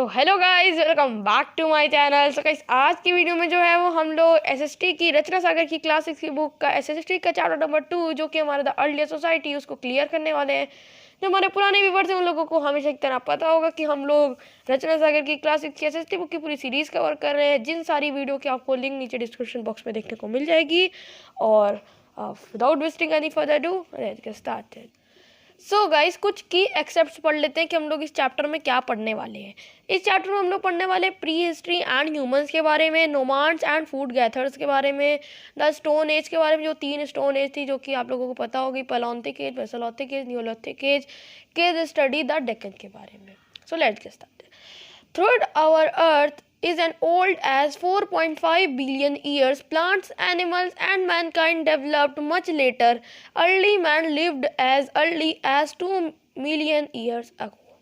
तो hello guys, welcome back to my channel. So guys, आज की वीडियो में जो है वो हम लोग एसएसटी की रचना सागर की क्लास 6 की बुक का एसएसटी का चैप्टर नंबर 2 जो कि हमारा द अर्लियर सोसाइटी उसको क्लियर करने वाले हैं। जो हमारे पुराने व्यूवर्स हैं उन लोगों को हमेशा की तरह पता होगा कि हम लोग रचना सागर की क्लास 6 की एसएसटी बुक की पूरी सीरीज़ कवर कर रहे हैं, जिन सारी वीडियो की आपको लिंक नीचे डिस्क्रिप्शन बॉक्स में देखने को मिल जाएगी। और without wasting any further do, let's get started. So guys, कुछ की एक्सेप्ट्स पढ़ लेते हैं कि हम लोग इस चैप्टर में क्या पढ़ने वाले हैं। इस चैप्टर में हम लोग पढ़ने वाले प्री हिस्ट्री एंड ह्यूमंस के बारे में, नोमाड्स एंड फूड गैथर्स के बारे में, द स्टोन एज के बारे में, जो 3 स्टोन एज थी जो कि आप लोगों को पता होगी, palaeolithic age, mesolithic age, neolithic age के स्टडी द डेक्कन के बारे में। So let's get started. Throughout our earth is as old as 4.5 billion years. Plants, animals and mankind developed much later. Early man lived as early as 2 million years ago.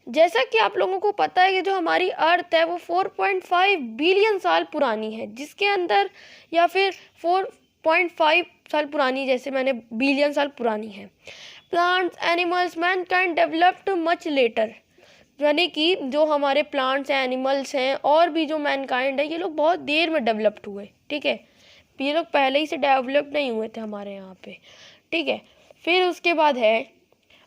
जैसा कि आप लोगों को पता है कि जो हमारी अर्थ है वो 4.5 बिलियन साल पुरानी है, जिसके अंदर या फिर 4.5 साल पुरानी, जैसे मैंने बिलियन साल पुरानी है। Plants, animals, Mankind developed much later, यानी कि जो हमारे प्लांट्स हैं, एनिमल्स हैं और भी जो मैनकाइंड है, ये लोग बहुत देर में डेवलप्ड हुए। ठीक है, ये लोग पहले ही से डेवलप नहीं हुए थे हमारे यहाँ पे। ठीक है, फिर उसके बाद है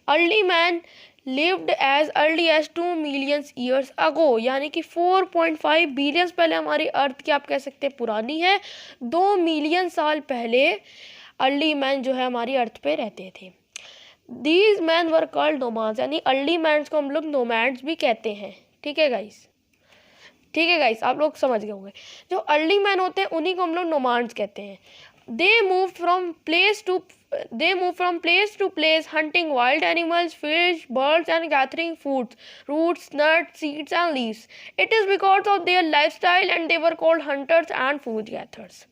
early man lived age early age 2 million years ago, यानी कि 4.5 बिलियन पहले हमारी अर्थ की आप कह सकते हैं पुरानी है। 2 मिलियन साल पहले अर्ली मैन जो है हमारी अर्थ पे रहते थे। These men were called nomads, यानी अर्ली मैन्स को हम लोग नोमैड्स भी कहते हैं। ठीक है गाइस, ठीक है गाइस, आप लोग समझ गए होंगे। जो अर्ली मैन होते हैं उन्हीं को हम लोग नोमाड्स कहते हैं। They moved from place to place, hunting wild animals, fish, birds, and gathering foods, roots, nuts, seeds, and leaves. It is because of their lifestyle, and they were called hunters and food gatherers.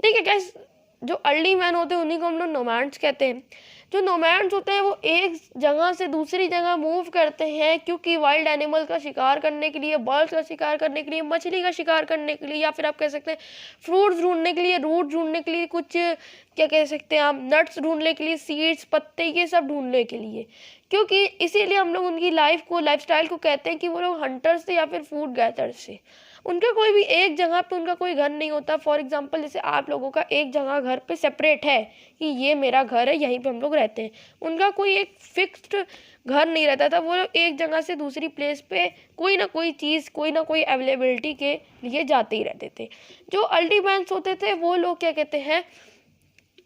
ठीक है guys, जो early man होते हैं उन्हीं को हम लोग nomads कहते हैं। जो नोमैड्स होते हैं वो एक जगह से दूसरी जगह मूव करते हैं, क्योंकि वाइल्ड एनिमल का शिकार करने के लिए, बर्ड्स का शिकार करने के लिए, मछली का शिकार करने के लिए, या फिर आप कह सकते हैं फ्रूट्स ढूंढने के लिए, रूट ढूंढने के लिए, कुछ क्या कह सकते हैं आप, नट्स ढूंढने के लिए, सीड्स, पत्ते, ये सब ढूंढने के लिए। क्योंकि इसीलिए हम लोग उनकी लाइफस्टाइल को कहते हैं कि वो लोग हंटर्स थे या फिर फूड गैदर्स थे। उनका कोई भी एक जगह पे उनका कोई घर नहीं होता। फॉर एग्जांपल, जैसे आप लोगों का एक जगह घर पे सेपरेट है कि ये मेरा घर है, यहीं पे हम लोग रहते हैं। उनका कोई एक फिक्स्ड घर नहीं रहता था। वो लोग एक जगह से दूसरी प्लेस पे कोई ना कोई चीज़, कोई ना कोई अवेलेबिलिटी के लिए जाते ही रहते थे। जो अर्ली मैन्स होते थे वो लोग क्या कहते हैं,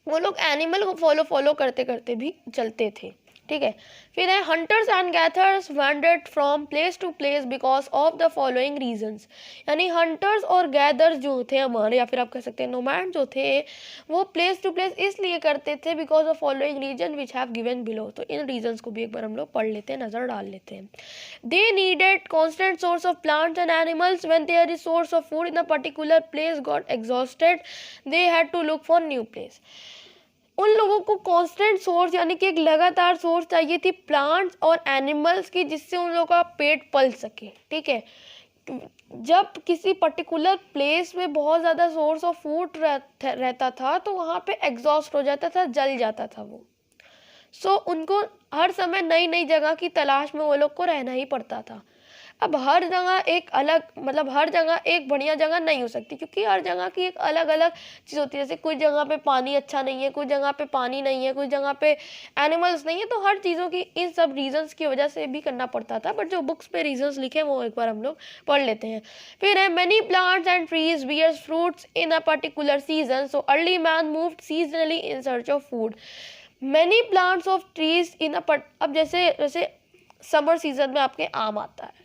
वो लोग एनिमल को फॉलो करते करते भी चलते थे। ठीक है, फिर है hunters and gathers wandered from place to place because of the following reasons, यानी हंटर्स और गैदर्स जो थे हमारे, या फिर आप कह सकते हैं नोमैड जो थे, वो प्लेस टू प्लेस इसलिए करते थे because of following reason which have given below. तो इन रीजंस को भी एक बार हम लोग पढ़ लेते हैं, नज़र डाल लेते हैं। They needed constant source of plants and animals when their source of food in a particular place got exhausted, they had to look for new place. उन लोगों को कांस्टेंट सोर्स, यानी कि एक लगातार सोर्स चाहिए थी प्लांट्स और एनिमल्स की, जिससे उन लोगों का पेट पल सके। ठीक है, जब किसी पर्टिकुलर प्लेस में बहुत ज़्यादा सोर्स ऑफ फूड रहता था तो वहाँ पे एग्जॉस्ट हो जाता था, जल जाता था वो। सो उनको हर समय नई नई जगह की तलाश में वो लोग को रहना ही पड़ता था। अब हर जगह एक अलग, मतलब हर जगह एक बढ़िया जगह नहीं हो सकती, क्योंकि हर जगह की एक अलग अलग चीज़ होती है। जैसे कुछ जगह पे पानी अच्छा नहीं है, कुछ जगह पे पानी नहीं है, कुछ जगह पे एनिमल्स नहीं है, तो हर चीज़ों की इन सब रीजंस की वजह से भी करना पड़ता था। बट जो बुक्स पे रीजंस लिखे हैं वो एक बार हम लोग पढ़ लेते हैं। फिर है many plants and trees bears fruits in a particular season, so early man moved seasonally in search of food. Many plants of trees in a, अब जैसे समर सीजन में आपके आम आता है,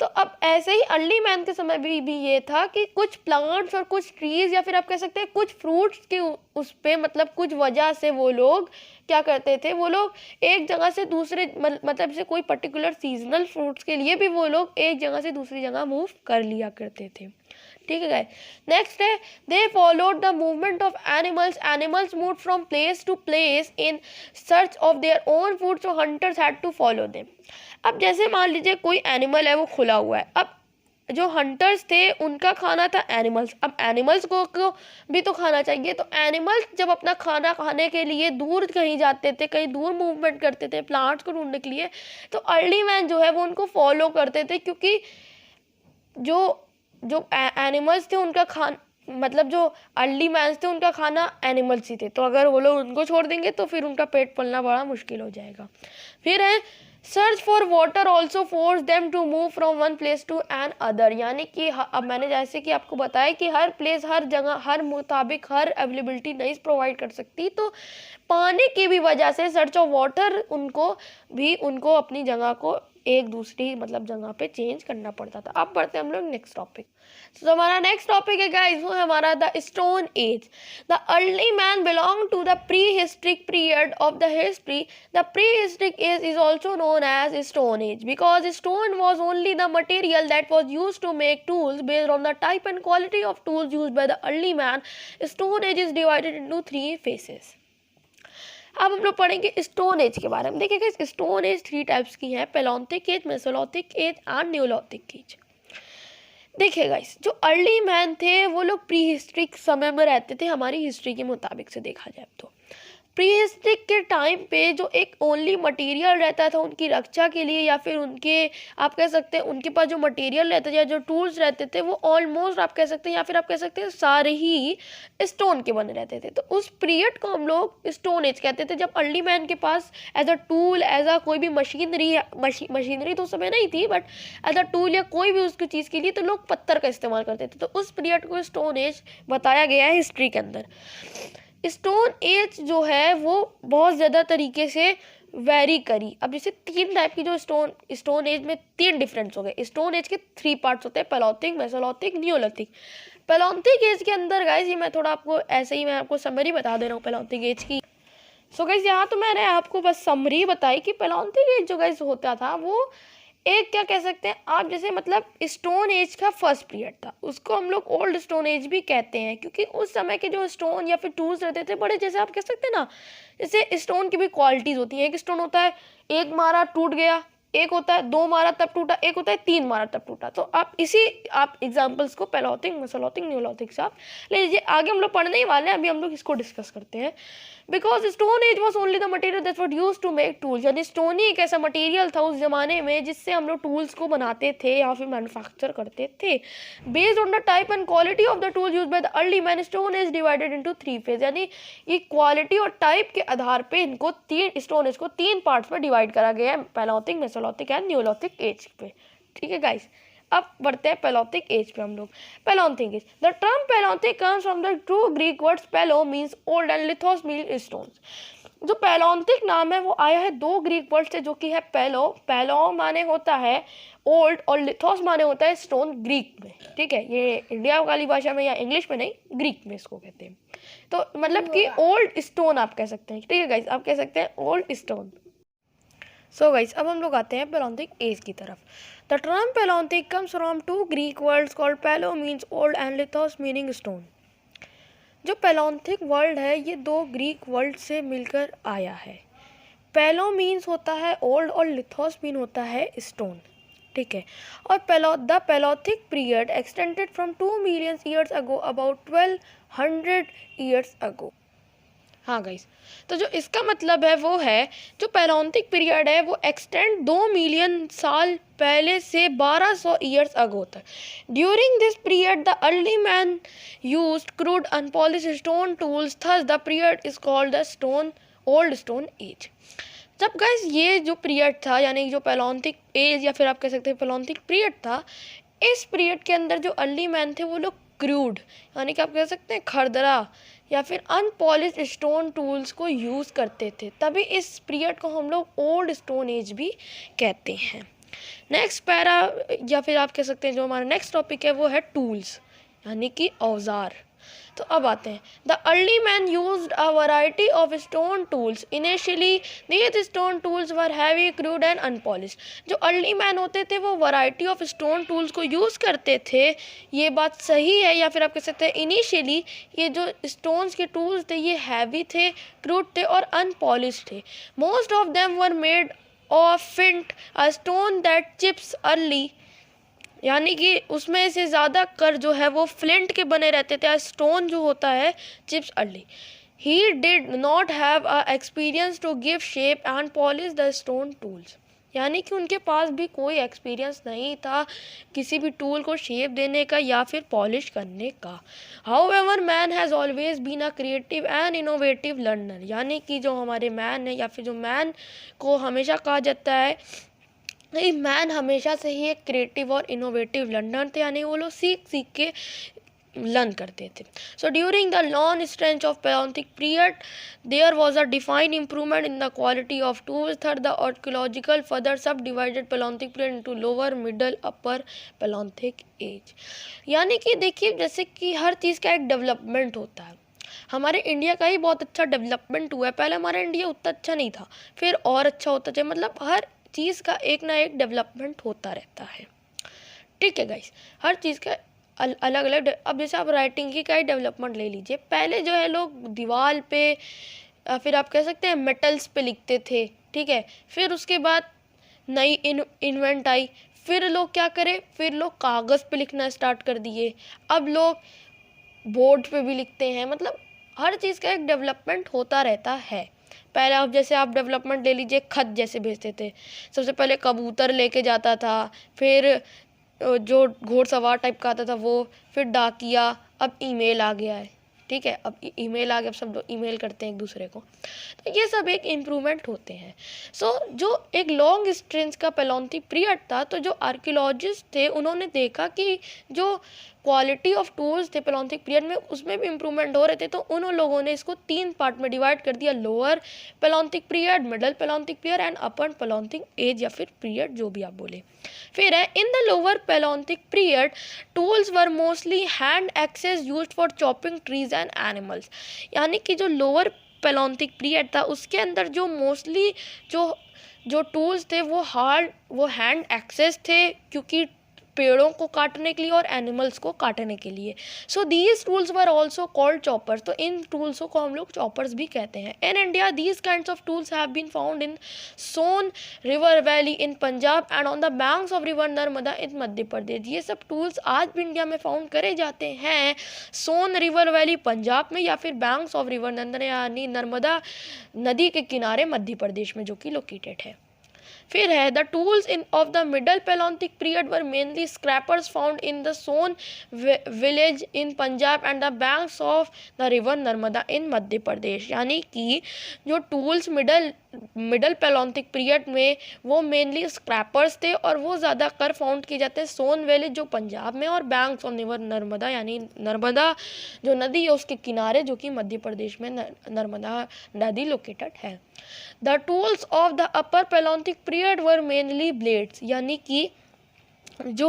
तो अब ऐसे ही अर्ली मैन के समय भी ये था कि कुछ प्लांट्स और कुछ ट्रीज, या फिर आप कह सकते हैं कुछ फ्रूट्स के उस पे, मतलब कुछ वजह से वो लोग क्या करते थे, वो लोग एक जगह से दूसरे, मतलब से कोई पर्टिकुलर सीजनल फ्रूट्स के लिए भी वो लोग एक जगह से दूसरी जगह मूव कर लिया करते थे। ठीक है गाइस, नेक्स्ट है they followed the movement of animals move from place to place in search of their own food, so hunters had to follow them. अब जैसे मान लीजिए कोई एनिमल है वो खुला हुआ है, अब जो हंटर्स थे उनका खाना था एनिमल्स। अब एनिमल्स को भी तो खाना चाहिए, तो एनिमल्स जब अपना खाना खाने के लिए दूर कहीं जाते थे, कहीं दूर मूवमेंट करते थे प्लांट्स को ढूंढने के लिए, तो अर्ली मैन जो है वो उनको फॉलो करते थे, क्योंकि जो जो एनिमल्स थे उनका मतलब जो अर्ली मैन्स थे उनका खाना एनिमल्स ही थे, तो अगर वो लोग उनको छोड़ देंगे तो फिर उनका पेट पलना बड़ा मुश्किल हो जाएगा। फिर है search for water also force them to move from one place to another, यानी कि अब मैंने जैसे कि आपको बताया कि हर प्लेस, हर जगह, हर मुताबिक हर अवेलेबिलिटी नहीं प्रोवाइड कर सकती, तो पानी की भी वजह से सर्च ऑफ वाटर उनको अपनी जगह को एक दूसरी मतलब जगह पे चेंज करना पड़ता था। अब बढ़ते हैं हम लोग नेक्स्ट टॉपिक। तो हमारा नेक्स्ट टॉपिक है गाइस, वो है हमारा the stone age. The early man belong to the prehistoric period of the history. The prehistoric age is also known as stone age because stone was only the material that was use to make tools based on the type and quality of tools use by the early man. Stone age is divided into 3 phases. अब हम लोग पढ़ेंगे stone age के बारे में। देखिए stone age 3 types की है, paleolithic age, mesolithic age and neolithic age. देखिए गाइस, जो अर्ली मैन थे वो लोग प्री हिस्ट्रिक समय में रहते थे, हमारी हिस्ट्री के मुताबिक से देखा जाए तो। प्री हिस्ट्रिक के टाइम पे जो एक ओनली मटेरियल रहता था उनकी रक्षा के लिए, या फिर उनके आप कह सकते हैं उनके पास जो मटेरियल रहता था या जो टूल्स रहते थे वो ऑलमोस्ट आप कह सकते हैं, या फिर आप कह सकते हैं सारे ही स्टोन के बने रहते थे। तो उस पीरियड को हम लोग स्टोन एज कहते थे, जब अर्ली मैन के पास as a tool, as a कोई भी मशीनरी तो उस समय नहीं थी, बट एज अ टूल या कोई भी उसकी चीज़ के लिए तो लोग पत्थर का इस्तेमाल करते थे। तो उस पीरियड को स्टोन एज बताया गया है हिस्ट्री के अंदर। स्टोन एज जो है वो बहुत ज़्यादा तरीके से वेरी करी। अब जैसे 3 टाइप की जो स्टोन एज में 3 डिफरेंस हो गए। स्टोन एज के 3 पार्ट्स होते हैं, paleolithic, mesolithic, neolithic. Paleolithic age के अंदर गाइस, ये मैं थोड़ा आपको ऐसे ही मैं आपको समरी बता दे रहा हूँ पैलियोलिथिक एज की। सो गाइस यहाँ तो मैंने आपको बस समरी बताई कि पैलियोलिथिक एज जो गाइस होता था वो एक क्या कह सकते हैं आप, जैसे मतलब स्टोन एज का फर्स्ट पीरियड था, उसको हम लोग ओल्ड स्टोन एज भी कहते हैं, क्योंकि उस समय के जो स्टोन या फिर टूल्स रहते थे बड़े, जैसे आप कह सकते हैं ना, जैसे स्टोन की भी क्वालिटीज़ होती हैं। एक स्टोन होता है 1 मारा टूट गया, एक होता है 2 मारा तब टूटा, एक होता है 3 मारा तब टूटा। तो आप एग्जाम्पल्स को पैलियोलिथिक, मेसोलिथिक, न्यूलिथिक से आप ले लीजिए। आगे हम लोग पढ़ने ही वाले हैं, अभी हम लोग इसको डिस्कस करते हैं। Because stone age was only the material that was used to make tools, यानी स्टोन ही एक ऐसा मटेरियल था उस जमाने में जिससे हम लोग टूल्स को बनाते थे या फिर मैन्युफैक्चर करते थे। Based on the type and quality of the tools used by the early man, stone as divided into 3 phase, यानी ये क्वालिटी और टाइप के आधार पे इनको स्टोन एज को 3 पार्ट्स में डिवाइड करा गया है, Palaeolithic, Mesolithic and neolithic as पे। ठीक है गाइस, अब बढ़ते हैं पैलियोलिथिक एज पे हम लोग। Palaeolithic age, the term palaeolithic comes from the two Greek words palaeo means old and lithos means stones. जो पैलियोलिथिक नाम है वो आया है 2 ग्रीक वर्ड से, जो कि है पैलो माने होता है ओल्ड और लिथोस माने होता है स्टोन ग्रीक में। ठीक है, ये इंडिया वाली भाषा में या इंग्लिश में नहीं, ग्रीक में इसको कहते हैं। तो मतलब कि ओल्ड स्टोन आप कह सकते हैं। ठीक है गाइस, आप कह सकते हैं ओल्ड स्टोन। सो गाइस, अब हम लोग आते हैं पैलियोलिथिक एज की तरफ। The term palaeolithic comes from 2 Greek words called palaeo means old and lithos meaning stone. जो पैलियोलिथिक वर्ड है ये 2 ग्रीक वर्ड से मिलकर आया है। पैलो मीन्स होता है ओल्ड और लिथोस मीन होता है स्टोन। ठीक है, और the Palaeolithic period extended from 2 million years ago about 1200 years ago. हाँ गाइस, तो जो इसका मतलब है वो है जो पैलियोलिथिक पीरियड है वो एक्सटेंड 2 मिलियन साल पहले से 1200 ईयर्स अगो तक। During this period the early man used crude unpolished stone tools, thus the period is called the old stone as. जब गाइस ये जो पीरियड था, यानी जो पैलियोलिथिक एज या फिर आप कह सकते हैं पैलियोलिथिक पीरियड था, इस पीरियड के अंदर जो अर्ली मैन थे वो लोग क्रूड यानी कि आप कह सकते हैं खरदरा या फिर अनपॉलिश्ड स्टोन टूल्स को यूज़ करते थे, तभी इस पीरियड को हम लोग ओल्ड स्टोन एज भी कहते हैं। नेक्स्ट पैरा या फिर आप कह सकते हैं जो हमारा नेक्स्ट टॉपिक है वो है टूल्स यानी कि औजार। तो अब आते हैं, the early man used a variety of stone tools. Initially these stone tools were heavy, crude and unpolished. जो अर्ली मैन होते थे वो वैरायटी ऑफ स्टोन टूल्स को यूज़ करते थे, ये बात सही है, या फिर आप कह सकते हैं इनिशियली ये जो स्टोन्स के टूल्स थे ये हैवी थे, क्रूड थे और अनपॉलिश्ड थे। Most of them were made of flint, a stone that chips early यानी कि उसमें से ज़्यादा कर जो है वो फ्लिंट के बने रहते थे, स्टोन जो होता है chips early. He did not have a experience to give shape and polish the stone tools, यानी कि उनके पास भी कोई एक्सपीरियंस नहीं था किसी भी टूल को शेप देने का या फिर पॉलिश करने का। However man has always been a creative and innovative learner, यानी कि जो हमारे मैन है या फिर जो मैन को हमेशा कहा जाता है नहीं, मैन हमेशा से ही एक क्रिएटिव और इनोवेटिव लर्नर थे, यानी वो लोग सीख सीख के लर्न करते थे। So during the long stretch of palaeolithic period there was a defined improvement in the quality of tools. Third, the archaeological further subdivided palaeolithic period into lower middle upper palaeolithic age, यानी कि देखिए जैसे कि हर चीज़ का एक development होता है। हमारे इंडिया का ही बहुत अच्छा डेवलपमेंट हुआ है, पहले हमारा इंडिया उतना अच्छा नहीं था, फिर और अच्छा होता जाए, मतलब हर चीज़ का एक ना एक डेवलपमेंट होता रहता है। ठीक है गाइस, हर चीज़ का अलग अलग। अब जैसे आप राइटिंग की का ही डेवलपमेंट ले लीजिए, पहले जो है लोग दीवार पे फिर आप कह सकते हैं मेटल्स पे लिखते थे, ठीक है। फिर उसके बाद नई इन्वेंट आई, फिर लोग क्या करें, फिर लोग कागज़ पे लिखना स्टार्ट कर दिए, अब लोग बोर्ड पे भी लिखते हैं। मतलब हर चीज़ का एक डेवलपमेंट होता रहता है। पहले आप जैसे आप डेवलपमेंट ले लीजिए, खत जैसे भेजते थे, सबसे पहले कबूतर लेके जाता था, फिर जो घोड़सवार टाइप का आता था वो, फिर डाकिया, अब ईमेल आ गया है, ठीक है। अब ईमेल आ गया, अब सब लोग ईमेल करते हैं एक दूसरे को, तो ये सब एक इम्प्रूवमेंट होते हैं। सो जो एक लॉन्ग स्ट्रेंच का पैलोलिथिक पीरियड था, तो जो आर्कियोलॉजिस्ट थे उन्होंने देखा कि जो क्वालिटी ऑफ टूल्स थे पैलोलिथिक पीरियड में उसमें भी इम्प्रूवमेंट हो रहे थे, तो उन लोगों ने इसको 3 पार्ट में डिवाइड कर दिया, lower paleolithic period, middle palaeolithic period and upper palaeolithic age या फिर पीरियड, जो भी आप बोले। फिर है in the lower paleolithic period tools were mostly hand axes used for chopping trees and animals, यानी कि जो लोअर पैलोलिथिक पीरियड था उसके अंदर जो मोस्टली जो टूल्स थे वो हैंड एक्सेस थे, क्योंकि पेड़ों को काटने के लिए और एनिमल्स को काटने के लिए। So these tools were also called choppers, तो इन टूल्सों को हम लोग चॉपर्स भी कहते हैं। In India these kinds of tools have been found in Son river valley in Punjab and on the banks of river Narmada in Madhya Pradesh. ये सब टूल्स आज भी इंडिया में फाउंड करे जाते हैं सोन रिवर वैली पंजाब में या फिर बैंक्स ऑफ रिवर नर्मदा यानी नर्मदा नदी के किनारे मध्य प्रदेश में, जो कि लोकेटेड है। फिर है the tools in of the middle palaeolithic period were mainly scrapers found in the Soan village in Punjab and the banks of the river Narmada in Madhya Pradesh, यानी कि जो टूल्स मिडल पैलोलिथिक पीरियड में वो मेनली स्क्रैपर्स थे और वो ज़्यादा कर फाउंड किए जाते हैं सोन विलेज जो पंजाब में और बैंक्स ऑफ रिवर नर्मदा यानी नर्मदा जो नदी है उसके किनारे, जो कि मध्य प्रदेश में नर्मदा नदी लोकेटेड है। The tools of the upper palaeolithic period were mainly blades, यानी कि जो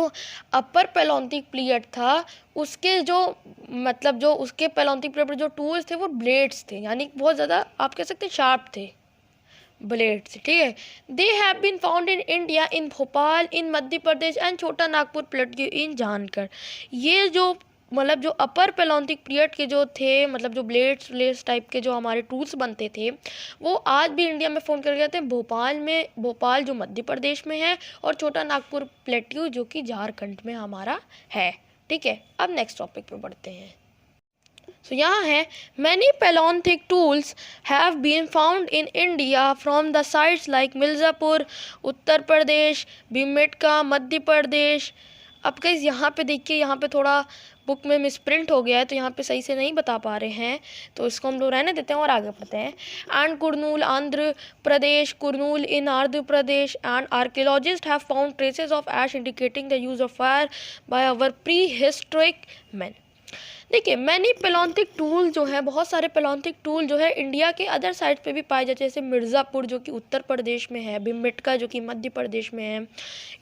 अपर पैलोलिथिक पीरियड था उसके जो मतलब जो उसके पैलोलिथिक पीरियड पर जो टूल्स थे वो ब्लेड्स थे, यानी बहुत ज़्यादा आप कह सकते हैं शार्प थे ब्लेड्स, ठीक है। They have been found in India in Bhopal in Madhya Pradesh and Chota Nagpur plateau इन जानकर। ये जो मतलब जो अपर पैलोलिथिक पीरियड के जो थे, मतलब जो ब्लेड्स टाइप के जो हमारे टूल्स बनते थे वो आज भी इंडिया में फाउंड करे जाते हैं भोपाल में, भोपाल जो मध्य प्रदेश में है, और छोटा नागपुर प्लेट्यू जो कि झारखंड में हमारा है, ठीक है। अब नेक्स्ट टॉपिक पे बढ़ते हैं। So यहाँ है many Paleolithic tools have been found in India from the sites like Mirzapur Uttar Pradesh, Bhimbetka Madhya Pradesh. अब गाइस यहाँ पे देखिए, यहाँ पे थोड़ा बुक में मिसप्रिंट हो गया है तो यहाँ पे सही से नहीं बता पा रहे हैं, तो इसको हम लोग रहने देते हैं और आगे बढ़ते हैं। And Kurnool Andhra Pradesh, Kurnool in Andhra Pradesh and archaeologists have found traces of ash indicating the use of fire by our prehistoric man. देखिए मैनी पैलोलिथिक टूल जो है, बहुत सारे पैलोलिथिक टूल जो है इंडिया के अदर साइड पे भी पाए जाते हैं, जैसे मिर्ज़ापुर जो कि उत्तर प्रदेश में है, भीमबेटका जो कि मध्य प्रदेश में है,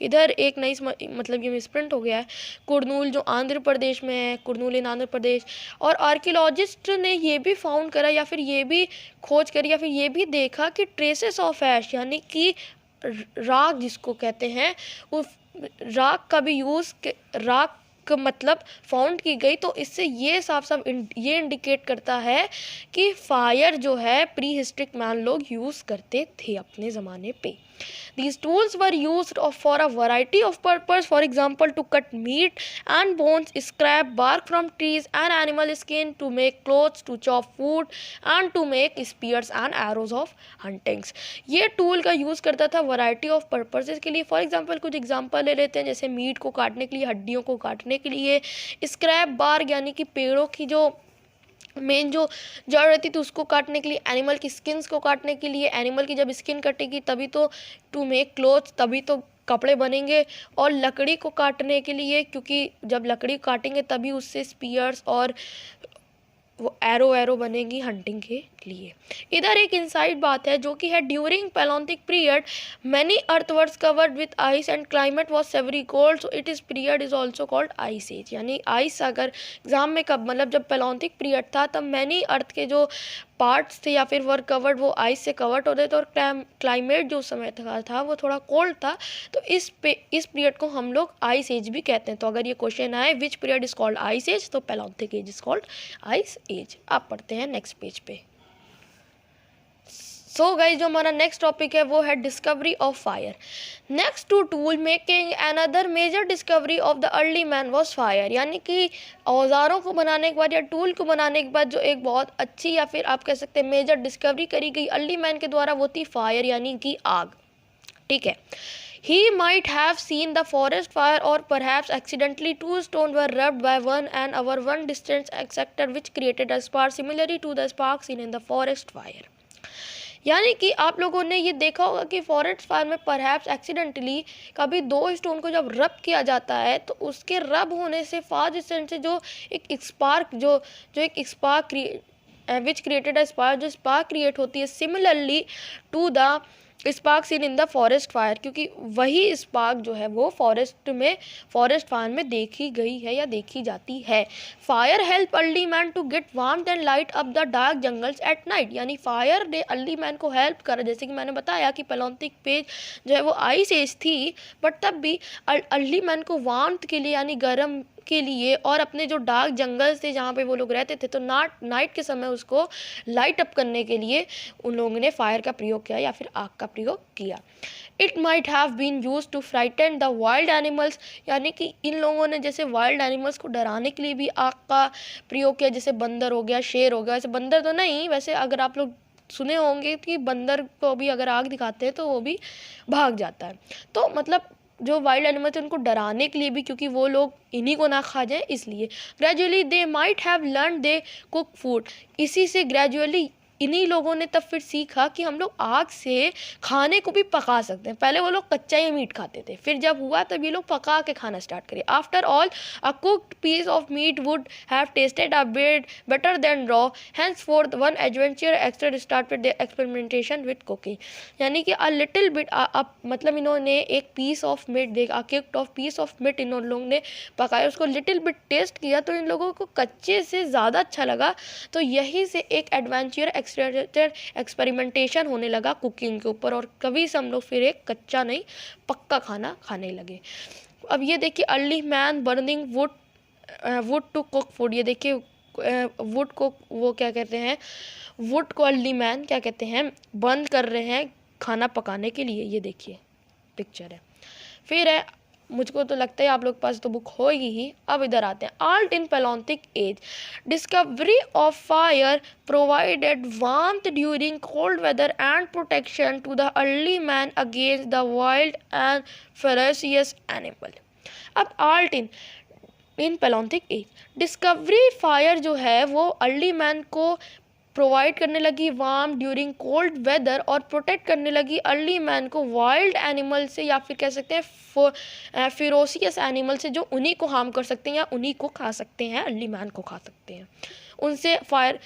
इधर एक नई मतलब ये मिसप्रिंट हो गया है, कुरनूल जो आंध्र प्रदेश में है, कुरनूल इन आंध्र प्रदेश। और आर्कियोलॉजिस्ट ने ये भी फाउंड करा या फिर ये भी खोज करी या फिर ये भी देखा कि ट्रेसेस ऑफ ऐश यानी कि राख जिसको कहते हैं, उस राख का भी यूज़ राख मतलब फाउंड की गई, तो इससे ये साफ साफ ये इंडिकेट करता है कि फायर जो है प्री हिस्ट्रिक मैन लोग यूज़ करते थे अपने ज़माने पे। These tools were used for a variety of purpose, for example to cut meat and bones, scrap bark from trees and animal skin, to make clothes, to chop food and to make spears and arrows of huntings. ये tool का use करता था variety of purposes के लिए. For example कुछ example ले लेते हैं, जैसे मीट को काटने के लिए, हड्डियों को काटने के लिए, स्क्रैप बार्क यानी कि पेड़ों की जो मेन जो जड़ रहती थी उसको काटने के लिए, एनिमल की स्किन्स को काटने के लिए, एनिमल की जब स्किन कटेगी तभी तो टू मेक क्लोथ्स, तभी तो कपड़े बनेंगे, और लकड़ी को काटने के लिए, क्योंकि जब लकड़ी काटेंगे तभी उससे स्पीयर्स और वो एरो बनेगी हंटिंग के लिए. इधर एक इनसाइड बात है जो कि है during paleolithic period many earth were covered with ice and climate was severe cold, so it is period is also called ice age. यानी आइस अगर एग्जाम में कब मतलब जब पैलोलिथिक पीरियड था तब मैनी अर्थ के जो पार्ट्स थे या फिर वर कवर्ड वो आइस से कवर्ड होते थे, और क्लाइमेट जो समय था वो थोड़ा कोल्ड था, तो इस पीरियड को हम लोग आइस एज भी कहते हैं. तो अगर ये क्वेश्चन आए which period is called ice age, तो palaeolithic age is called ice age. आप पढ़ते हैं नेक्स्ट पेज पे. सो गाइस जो हमारा नेक्स्ट टॉपिक है वो है discovery of fire. Next to tool making another major discovery of the early man was fire. यानी कि औजारों को बनाने के बाद या टूल को बनाने के बाद जो एक बहुत अच्छी या फिर आप कह सकते हैं मेजर डिस्कवरी करी गई अर्ली मैन के द्वारा वो थी फायर यानी कि आग. ठीक है. He might have seen the forest fire or perhaps accidentally two stones were rubbed by one and over one distant sector which created a spark similarly to the spark seen in the forest fire. यानी कि आप लोगों ने ये देखा होगा कि forest fire में परहैप्स एक्सीडेंटली कभी दो स्टोन को जब रब किया जाता है तो उसके रब होने से फार डिस्टेंस से जो एक स्पार्क जो एक spark which created a spark, जो स्पार्क क्रिएट होती है similarly to the spark seen in the forest fire, क्योंकि वही स्पार्क जो है वो फॉरेस्ट फायर में देखी गई है या देखी जाती है. Fire help early man to get warmth and light up the dark jungles at night. यानी फायर ने अर्ली मैन को हेल्प करा. जैसे कि मैंने बताया कि पैलोलिथिक पेज जो है वो आइस एज थी, बट तब भी अर्ली मैन को वार्मथ के लिए यानी गर्म के लिए और अपने जो डार्क जंगल्स थे जहाँ पे वो लोग रहते थे तो नाइट के समय उसको लाइट अप करने के लिए उन लोगों ने फायर का प्रयोग किया या फिर आग का प्रयोग किया. It might have been use to frighten the wild animals. यानी कि इन लोगों ने जैसे वाइल्ड एनिमल्स को डराने के लिए भी आग का प्रयोग किया, जैसे बंदर हो गया, शेर हो गया. वैसे बंदर तो नहीं, वैसे अगर आप लोग सुने होंगे कि बंदर को भी अगर आग दिखाते हैं तो वो भी भाग जाता है. तो मतलब जो वाइल्ड एनिमल थे उनको डराने के लिए भी, क्योंकि वो लोग इन्हीं को ना खा जाए इसलिए. Gradually they might have learn they cook food. इसी से ग्रेजुअली इन्हीं लोगों ने तब फिर सीखा कि हम लोग आग से खाने को भी पका सकते हैं. पहले वो लोग कच्चा ही मीट खाते थे, फिर जब हुआ तब ये लोग पका के खाना स्टार्ट करे. After all a cooked piece of meat would have tasted a bit better than raw. Hence forth one adventure extra started their experimentation with cooking. यानी कि अ लिटिल बिट मतलब इन्होंने एक पीस ऑफ मीट देखा, cooked of piece of meat इन लोगों ने पकाया, उसको लिटिल बिट टेस्ट किया तो इन लोगों को कच्चे से ज़्यादा अच्छा लगा. तो यही से एक एडवेंचर एक्सपेरिमेंटेशन होने लगा कुकिंग के ऊपर, और कभी से हम लोग फिर एक कच्चा नहीं पक्का खाना खाने लगे. अब ये देखिए early man burning wood to cook food. ये देखिए वुड को वो क्या कहते हैं, वुड को अर्ली मैन क्या कहते हैं, बर्न कर रहे हैं खाना पकाने के लिए. ये देखिए पिक्चर है. फिर है, मुझको तो लगता है आप लोग के पास तो बुक होगी ही. अब इधर आते हैं. Art in palaeolithic age. Discovery of fire provided warmth during cold weather and protection to the early man against the wild and ferocious animal. अब art in palaeolithic age. Discovery fire जो है वो early man को provide करने लगी warm during cold weather, और protect करने लगी अर्ली मैन को वाइल्ड एनिमल से या फिर कह सकते हैं फिरोसियस एनिमल से जो उन्हीं को हार्म कर सकते हैं या उन्हीं को खा सकते हैं, अर्ली मैन को खा सकते हैं. उनसे फायर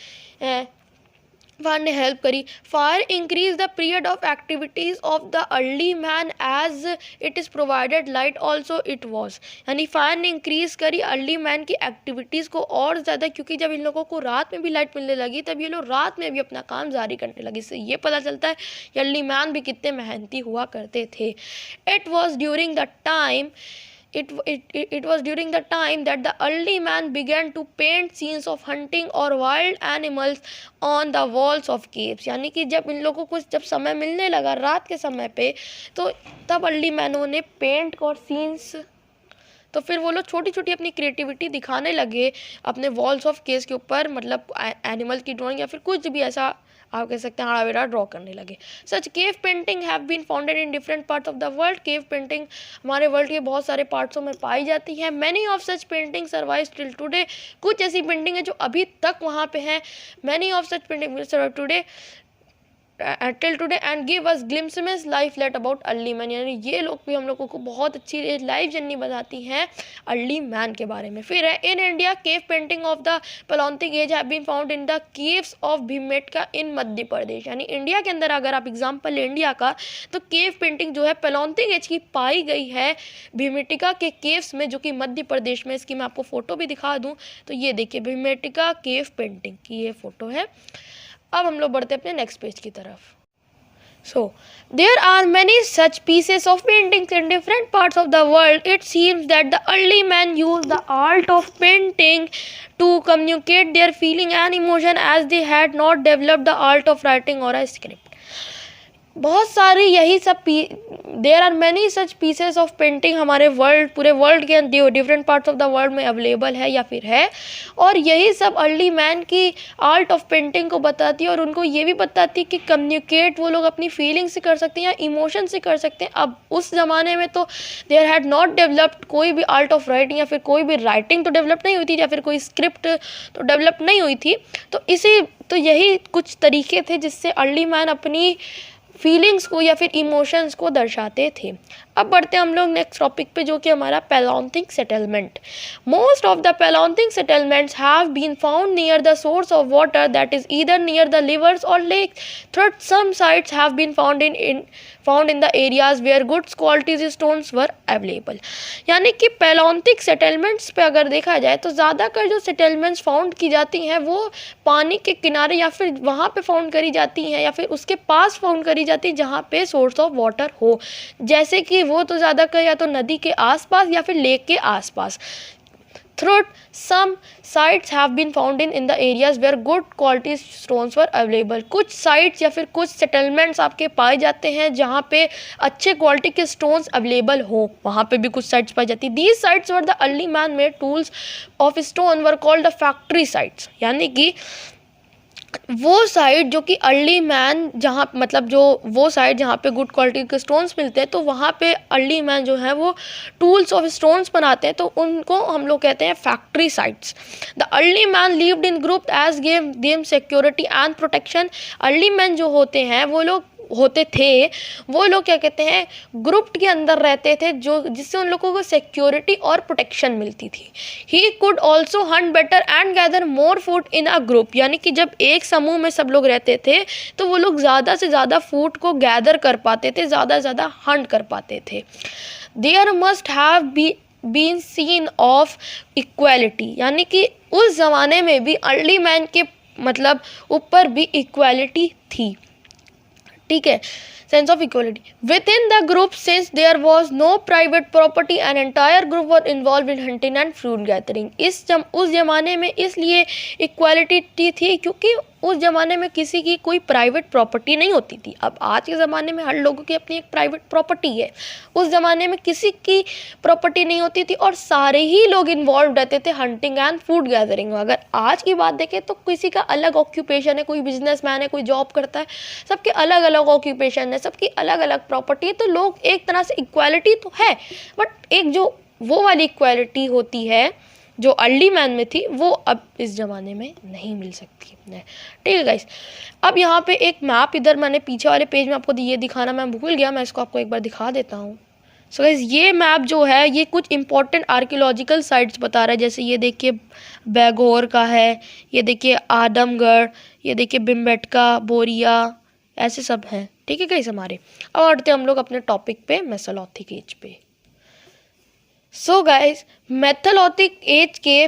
ने हेल्प करी. Fire increase the period of activities of the early man as it is provided light also it was. यानी फायर ने इंक्रीज करी अर्ली मैन की एक्टिविटीज़ को और ज़्यादा, क्योंकि जब इन लोगों को रात में भी लाइट मिलने लगी तब ये लोग रात में भी अपना काम जारी करने लगे. इससे ये पता चलता है कि अर्ली मैन भी कितने मेहनती हुआ करते थे. It was during the time it was during the time that the early man began to paint scenes of hunting or wild animals on the walls of caves. यानी कि जब इन लोगों को जब समय मिलने लगा रात के समय पे, तो तब अर्ली मैनों ने पेंट और सीन्स, तो फिर वो लोग छोटी छोटी अपनी क्रिएटिविटी दिखाने लगे अपने वॉल्स ऑफ केस के ऊपर, मतलब एनिमल की ड्राइंग या फिर कुछ भी ऐसा आप कह सकते हैं आड़ा ड्रॉ करने लगे. Such cave painting have been founded in different parts of the world. Cave painting हमारे वर्ल्ड के बहुत सारे पार्ट्सों में पाई जाती है. Many of such painting survive till today. कुछ ऐसी पेंटिंग है जो अभी तक वहाँ पे हैं. Many of such painting survive today till today and give us glimpses life let about early man. यानी ये लोग भी हम लोगों को बहुत अच्छी लाइफ जर्नी बताती हैं अर्ली मैन के बारे में. फिर है in India cave painting of the palaeolithic age have been found in the caves of Bhimbetka in Madhya Pradesh. यानी इंडिया के अंदर अगर आप एग्जाम्पल लें इंडिया का, तो केव पेंटिंग जो है पैलियोलिथिक एज की पाई गई है भीमबेटका के केव्स में, जो कि मध्य प्रदेश में. इसकी मैं आपको फोटो भी दिखा दूँ, तो ये देखिए भीमबेटका केव पेंटिंग की ये फोटो है. अब हम लोग बढ़ते अपने नेक्स्ट पेज की तरफ. So, there are many such pieces of paintings in different parts of the world. It seems that the early men used the art of painting to communicate their feeling and emotion as they had not developed the art of writing or a script. बहुत सारी यही सब there are many such pieces of painting हमारे world, पूरे world के different parts of the world में available है या फिर है, और यही सब अर्ली मैन की आर्ट ऑफ पेंटिंग को बताती है और उनको ये भी बताती है कि कम्युनिकेट वो लोग अपनी फीलिंग से कर सकते हैं या इमोशन से कर सकते हैं. अब उस ज़माने में तो देयर हैड नॉट डेवलप्ड कोई भी आर्ट ऑफ राइटिंग या फिर कोई भी राइटिंग तो डेवलप नहीं हुई थी या फिर कोई स्क्रिप्ट तो डेवलप नहीं हुई थी. तो यही कुछ तरीके थे जिससे अर्ली मैन अपनी फीलिंग्स को या फिर इमोशंस को दर्शाते थे. अब बढ़ते हम लोग नेक्स्ट टॉपिक पे, जो कि हमारा palaeolithic settlement. Most of the palaeolithic settlements have been found near the source of water, that is either near the rivers और lake. Third some sites have been found in the areas where good qualities stones were available. यानी कि Palaeolithic settlements पे अगर देखा जाए तो ज़्यादातर जो सेटलमेंट्स फाउंड की जाती हैं वो पानी के किनारे या फिर वहाँ पे फाउंड करी जाती हैं या फिर उसके पास फाउंड करी जाती है जहाँ पे सोर्स ऑफ वाटर हो. जैसे कि वो तो ज़्यादा कर या तो नदी के आसपास या फिर लेक के आसपास. Third, some sites have been found in the areas where good quality stones were available. कुछ sites या फिर कुछ settlements आपके पाए जाते हैं जहाँ पे अच्छे क्वालिटी के stones available हो, वहाँ पे भी कुछ sites पाई जाती. These sites were the early man made tools of stone were called the factory sites. यानी कि वो साइड जो कि अर्ली मैन जहाँ मतलब जो वो साइड जहाँ पे गुड क्वालिटी के स्टोन्स मिलते हैं, तो वहाँ पे अर्ली मैन जो है वो टूल्स ऑफ स्टोन्स बनाते हैं, तो उनको हम लोग कहते हैं factory sites. The early man lived in group as gave them security and protection. Early man जो होते हैं वो लोग क्या कहते हैं ग्रुप के अंदर रहते थे, जो जिससे उन लोगों को सिक्योरिटी और प्रोटेक्शन मिलती थी. He could also Hunt better and gather more food in a group. यानी कि जब एक समूह में सब लोग रहते थे तो वो लोग ज़्यादा से ज़्यादा फूड को गैदर कर पाते थे, ज़्यादा से ज़्यादा हंट कर पाते थे. There must have been sense of equality. यानी कि उस ज़माने में भी अर्ली मैन के मतलब ऊपर भी इक्वालिटी थी. ठीक है, sense of equality within the group since there was no private property and entire group were involve in hunting and fruit gathering. उस ज़माने में इसलिए इक्वालिटी थी क्योंकि उस ज़माने में किसी की कोई प्राइवेट प्रॉपर्टी नहीं होती थी. अब आज के ज़माने में हर लोगों की अपनी एक प्राइवेट प्रॉपर्टी है. उस ज़माने में किसी की प्रॉपर्टी नहीं होती थी और सारे ही लोग इन्वॉल्व रहते थे हंटिंग एंड फूड गैदरिंग में. अगर आज की बात देखें तो किसी का अलग ऑक्यूपेशन है, कोई बिजनेसमैन है, कोई जॉब करता है, सबके अलग अलग ऑक्यूपेशन है, सबकी अलग अलग प्रॉपर्टी है. तो लोग एक तरह से इक्वालिटी तो है, बट एक जो वो वाली इक्वालिटी होती है जो अर्ली मैन में थी वो अब इस ज़माने में नहीं मिल सकती. ठीक है गाइस, अब यहाँ पे एक मैप इधर मैंने पीछे वाले पेज में आपको ये दिखाना मैं भूल गया, मैं इसको आपको एक बार दिखा देता हूँ. सो गाइस, ये मैप जो है ये कुछ इंपॉर्टेंट आर्कियोलॉजिकल साइट्स बता रहा है. जैसे ये देखिए बैगोर का है, ये देखिए आदमगढ़, ये देखिए भीमबेटका, बोरिया, ऐसे सब हैं. ठीक है गाइस हमारे. अब आते हम लोग अपने टॉपिक पे मेसोलिथिक एज पे. सो गाइस, मेसोलिथिक एज के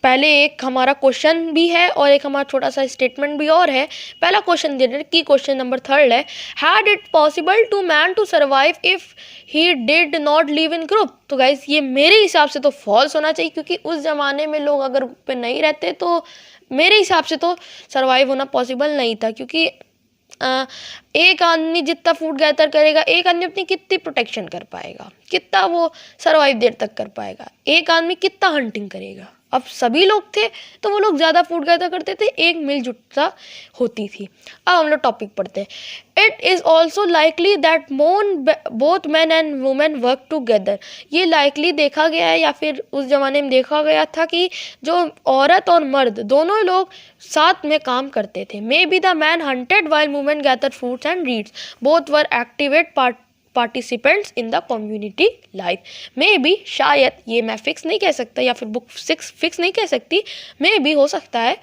पहले एक हमारा क्वेश्चन भी है और एक हमारा छोटा सा स्टेटमेंट भी और है। पहला क्वेश्चन दे रहे की क्वेश्चन नंबर 3 है, had it possible to man to survive if he did not live in group. तो गाइस ये मेरे हिसाब से तो फॉल्स होना चाहिए, क्योंकि उस ज़माने में लोग अगर ग्रुप पे नहीं रहते तो मेरे हिसाब से तो सर्वाइव होना पॉसिबल नहीं था, क्योंकि एक आदमी जितना फूड गैदर करेगा, एक आदमी अपनी कितनी प्रोटेक्शन कर पाएगा, कितना वो सर्वाइव देर तक कर पाएगा, एक आदमी कितना हंटिंग करेगा। अब सभी लोग थे तो वो लोग ज़्यादा फूड गैदर करते थे, एक मिलजुलता होती थी। अब हम लोग टॉपिक पढ़ते हैं। It is also likely that both man and women work together. ये लाइकली देखा गया है या फिर उस ज़माने में देखा गया था कि जो औरत और मर्द दोनों लोग साथ में काम करते थे। Maybe the man hunted while women gather fruits and reeds, both were active participants in the community life. Maybe, शायद, ये मैं फिक्स नहीं कह सकता या फिर बुक फिक्स नहीं कह सकती, मे बी हो सकता है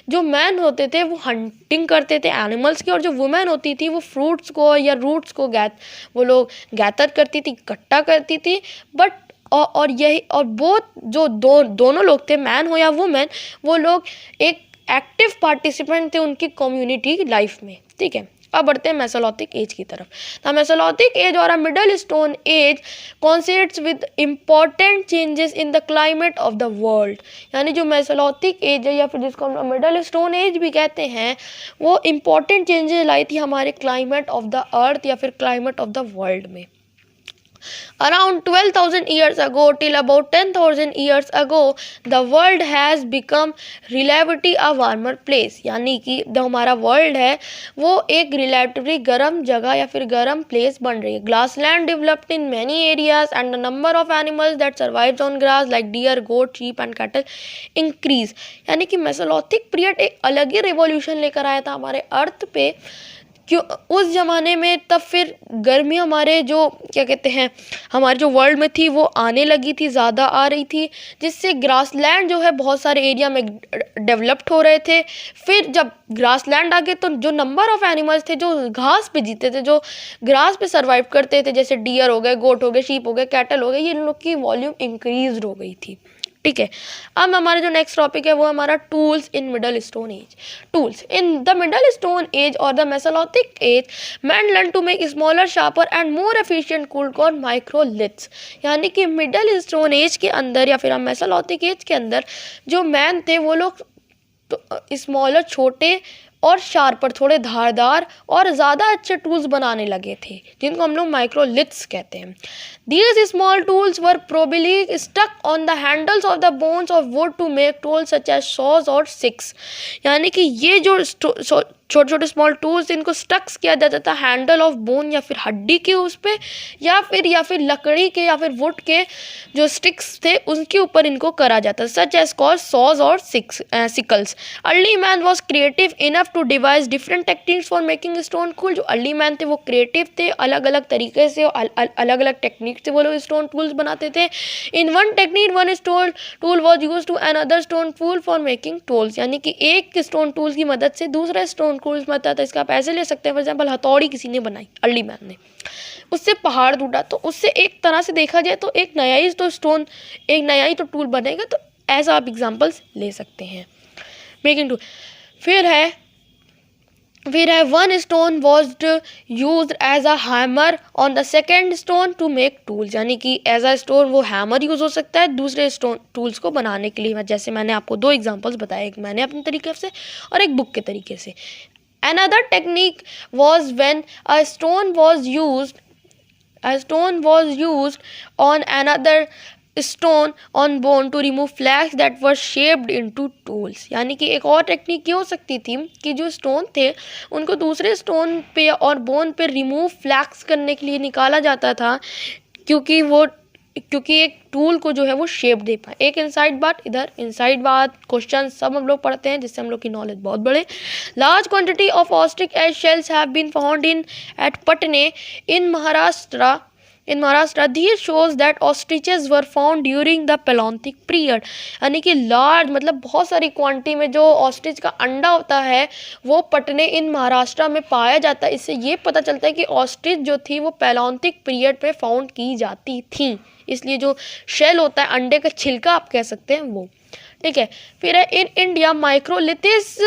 जो मैन होते थे वो हंटिंग करते थे एनिमल्स की, और जो वुमेन होती थी वो फ्रूट्स को या रूट्स को वो लोग गैदर करती थी, इकट्ठा करती थी। बट और यही और बोथ जो दोनों लोग थे, मैन हो या वुमेन, वो लोग एक एक्टिव पार्टिसिपेंट थे उनकी कम्युनिटी लाइफ में। ठीक है, अब बढ़ते हैं मेसोलिथिक एज की तरफ। द मेसोलिथिक एज और a middle stone age considers with important changes in the climate of the world. यानी जो मेसोलिथिक एज है या फिर जिसको हम मिडल स्टोन एज भी कहते हैं, वो इम्पॉर्टेंट चेंजेस लाई थी हमारे क्लाइमेट ऑफ द अर्थ या फिर क्लाइमेट ऑफ द वर्ल्ड में। Around 12,000 years ago till about 10,000 years ago, the world has become relatively a warmer place। यानी कि जो हमारा वर्ल्ड है वो एक रिलेटिवली गर्म जगह या फिर गर्म प्लेस बन रही है। Grassland developed in many areas and the number of animals that survived on grass like deer, goat, sheep and cattle increase. यानी कि मेसोलिथिक पीरियड एक अलग ही रिवॉल्यूशन लेकर आया था हमारे अर्थ पे। क्यों उस ज़माने में तब फिर गर्मी हमारे जो क्या कहते हैं हमारे जो वर्ल्ड में थी वो आने लगी थी, ज़्यादा आ रही थी, जिससे ग्रासलैंड जो है बहुत सारे एरिया में डेवलप्ड हो रहे थे। फिर जब ग्रासलैंड आ गए तो जो नंबर ऑफ एनिमल्स थे जो घास पे जीते थे, जो ग्रास पे सर्वाइव करते थे, जैसे डियर हो गए, गोट हो गए, शीप हो गए, कैटल हो गए, ये इन लोग की वॉल्यूम इंक्रीज हो गई थी। ठीक है, अब हमारा जो नेक्स्ट टॉपिक है वो हमारा tools in middle stone age. Tools in the middle stone age और the mesolithic age, man learn to make smaller, sharper and more efficient tool called microliths. यानी कि मिडल स्टोन एज के अंदर या फिर हम मेसोलिथिक एज के अंदर जो मैन थे वो लोग स्मॉलर, छोटे और शार्पर, थोड़े धारदार और ज़्यादा अच्छे टूल्स बनाने लगे थे, जिनको हम लोग माइक्रोलिथ्स कहते हैं। These small tools were probably stuck on the handles of the bones of wood to make tools such as saws or sticks। यानी कि ये जो छोटे छोटे स्मॉल टूल्स इनको स्टक्स किया जाता था हैंडल ऑफ बोन या फिर हड्डी के उस पे, या फिर लकड़ी के या फिर वुड के जो स्टिक्स थे उनके ऊपर इनको करा जाता, सच एज कॉल सॉज और sickles. Early man was creative enough to devise different techniques for making stone tool. जो अर्ली मैन थे वो क्रिएटिव थे, अलग अलग तरीके से अलग अलग टेक्निक से वो लोग स्टोन टूल्स बनाते थे। In one technique one stone tool was use to another stone tool for making tools. यानी कि एक स्टोन टूल की मदद से दूसरा स्टोन टूल्स बनता था। इसका आप ऐसे ले सकते हैं, फॉर एग्जाम्पल हथौड़ी किसी ने बनाई, अर्ली मैन ने, उससे पहाड़ टूटा, तो उससे एक तरह से देखा जाए तो एक नया ही तो टूल बनेगा। तो ऐसा आप एग्जाम्पल्स ले सकते हैं मेकिंग टूल। फिर है one stone was use as a hammer on the second stone to make tools. यानी कि एज अ स्टोन वो हैमर यूज हो सकता है दूसरे स्टोन टूल्स को बनाने के लिए। जैसे मैंने आपको दो एग्जांपल्स बताए, एक मैंने अपने तरीके से और एक बुक के तरीके से। Another technique was when a stone was used on another stone on bone to remove flags that were shaped into tools। यानी कि एक और टेक्निक ये हो सकती थी कि जो स्टोन थे उनको दूसरे स्टोन पे और बोन पे रिमूव फ्लैग्स करने के लिए निकाला जाता था, क्योंकि एक टूल को जो है वो शेप दे पाए। एक इनसाइड बात क्वेश्चन सब हम लोग पढ़ते हैं जिससे हम लोग की नॉलेज बहुत बढ़े। Large quantity of ostrich egg shells have been found at Patne in Maharashtra. This shows that ostriches were found during the Paleolithic period। यानी कि लार्ज मतलब बहुत सारी क्वांटिटी में जो ऑस्ट्रिच का अंडा होता है वो पटने इन महाराष्ट्र में पाया जाता है। इससे ये पता चलता है कि ऑस्ट्रिच जो थी वो पैलोलिथिक पीरियड में फाउंड की जाती थी। इसलिए जो शेल होता है, अंडे का छिलका आप कह सकते हैं वो। ठीक है। फिर है in India microliths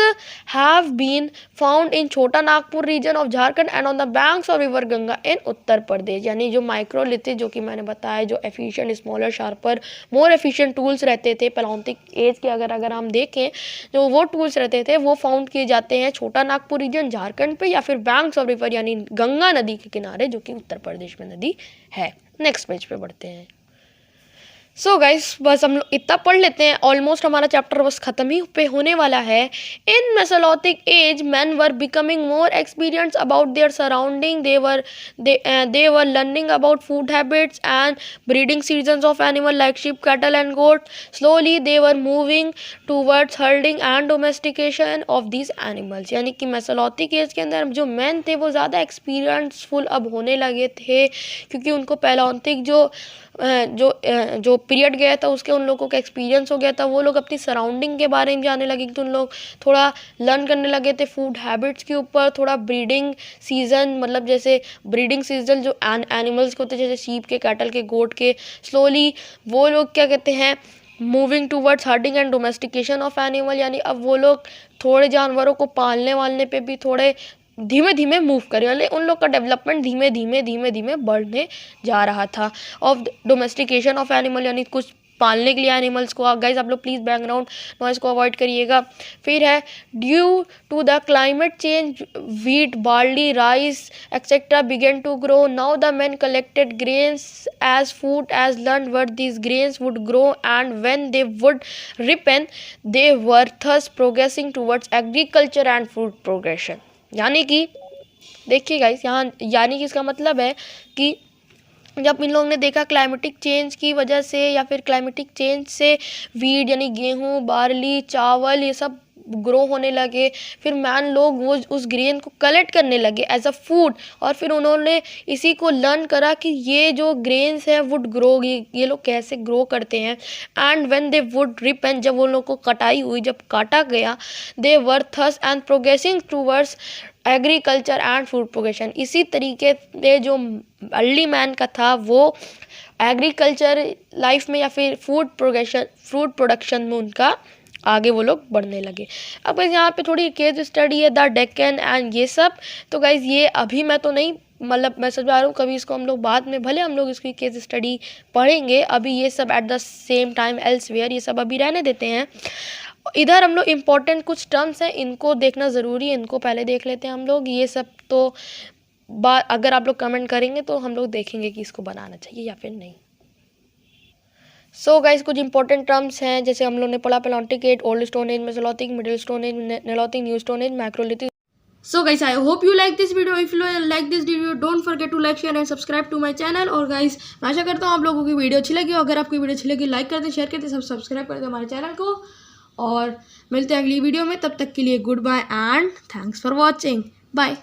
have been found in Chota Nagpur region of Jharkhand and on the banks of river Ganga in Uttar Pradesh. यानी जो माइक्रोलिथिस, जो कि मैंने बताया, जो efficient, smaller, sharper, more efficient tools रहते थे पैलियोलिथिक एज के, अगर हम देखें जो वो टूल्स रहते थे वो फाउंड किए जाते हैं छोटा नागपुर रीजन झारखंड पे, या फिर बैंक्स ऑफ रिवर यानी गंगा नदी के किनारे, जो कि उत्तर प्रदेश में नदी है। नेक्स्ट पेज पे बढ़ते हैं। सो गाइस बस हम लोग इतना पढ़ लेते हैं, ऑलमोस्ट हमारा चैप्टर बस खत्म ही पे होने वाला है। In mesolithic age man were becoming more experience about their surrounding, they were learning about food habits and breeding seasons of animal like sheep, cattle and goat. Slowly they were moving towards herding and domestication of these animals. यानी कि Mesolithic as के अंदर जो man थे वो ज़्यादा एक्सपीरियंसफुल अब होने लगे थे, क्योंकि उनको पैलियोलिथिक जो पीरियड गया था उसके उन लोगों का एक्सपीरियंस हो गया था। वो लोग अपनी सराउंडिंग के बारे में जानने लगे, तो उन लोग थोड़ा लर्न करने लगे थे फूड हैबिट्स के ऊपर, थोड़ा ब्रीडिंग सीजन, मतलब जैसे ब्रीडिंग सीजन जो एनिमल्स के होते हैं, जैसे शीप के, कैटल के, गोट के। स्लोली वो लोग क्या कहते हैं, moving towards herding and domestication of animal, यानी अब वो लोग थोड़े जानवरों को पालने वालने पे भी थोड़े धीमे धीमे मूव करे, यानी उन लोग का डेवलपमेंट धीमे धीमे बढ़ने जा रहा था। ऑफ डोमेस्टिकेशन ऑफ एनिमल, यानी कुछ पालने के लिए एनिमल्स को। गाइस आप लोग प्लीज़ बैकग्राउंड नॉइस को अवॉइड करिएगा। फिर है due to the climate change wheat, barley, rice etcetera began to grow. Now the man collected grains as food as learn what these grains would grow and when they would ripen they were thus progressing towards agriculture and food progression। यानी कि देखिए guys, यहाँ यानी कि इसका मतलब है कि जब इन लोगों ने देखा क्लाइमेटिक चेंज की वजह से, या फिर क्लाइमेटिक चेंज से वीट यानी गेहूँ, बार्ली, चावल ये सब ग्रो होने लगे, फिर मैन लोग वो उस ग्रेन को कलेक्ट करने लगे एज अ फूड, और फिर उन्होंने इसी को लर्न करा कि ये जो ग्रेन्स हैं वुड ग्रो, ये लोग कैसे ग्रो करते हैं। And when they would ripen, जब वो लोग को कटाई हुई, जब काटा गया, they were thus and progressing towards agriculture and food progression. इसी तरीके से जो अर्ली मैन का था वो एग्रीकल्चर लाइफ में या फिर फूड प्रोडक्शन में उनका आगे वो लोग बढ़ने लगे। अब गाइस यहाँ पे थोड़ी केस स्टडी है द डेक्कन एंड ये सब, तो गाइस ये अभी मैं तो नहीं, मतलब मैं समझा रहा हूँ, कभी इसको हम लोग बाद में भले हम लोग इसकी केस स्टडी पढ़ेंगे, अभी ये सब at the same time elsewhere ये सब अभी रहने देते हैं। इधर हम लोग इम्पोर्टेंट कुछ टर्म्स हैं, इनको देखना ज़रूरी है, इनको पहले देख लेते हैं हम लोग। ये सब तो अगर आप लोग कमेंट करेंगे तो हम लोग देखेंगे कि इसको बनाना चाहिए या फिर नहीं। सो गाइस कुछ इंपॉर्टेंट टर्म्स हैं, जैसे हम लोग ने पढ़ा palaeolithic age, old stone age, mesolithic, middle stone age, neolithic, new stone age, microlithic. So guys, I hope you like this video. If you like this video, don't forget to like, share and subscribe to my channel. और guys, मैं आशा करता हूँ आप लोगों की video अच्छी लगी। अगर आपको वीडियो अच्छी लगी लाइक कर दें, शेयर कर दें, सब्सक्राइब कर दें हमारे चैनल को, और मिलते हैं अगली वीडियो में। तब तक के लिए good bye and thanks for watching. Bye.